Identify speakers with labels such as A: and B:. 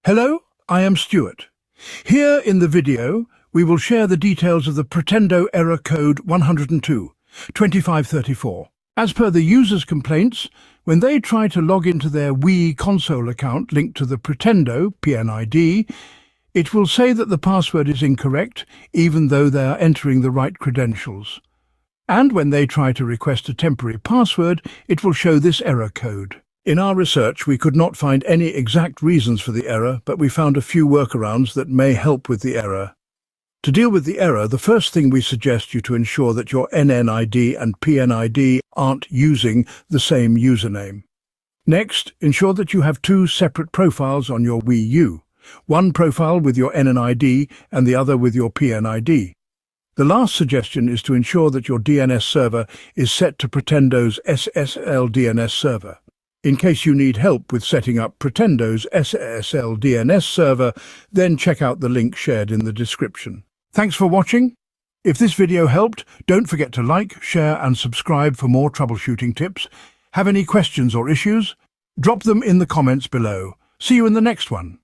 A: Hello, I am Stuart. Here in the video, we will share the details of the Pretendo error code 102.2534. As per the user's complaints, when they try to log into their Wii console account linked to the Pretendo PNID, it will say that the password is incorrect, even though they are entering the right credentials. And when they try to request a temporary password, it will show this error code. In our research, we could not find any exact reasons for the error, but we found a few workarounds that may help with the error. To deal with the error, the first thing we suggest you to ensure that your NNID and PNID aren't using the same username. Next, ensure that you have two separate profiles on your Wii U, one profile with your NNID and the other with your PNID. The last suggestion is to ensure that your DNS server is set to Pretendo's SSL DNS server. In case you need help with setting up Pretendo's SSL DNS server, then check out the link shared in the description. Thanks for watching. If this video helped, don't forget to like, share and subscribe for more troubleshooting tips. Have any questions or issues? Drop them in the comments below. See you in the next one.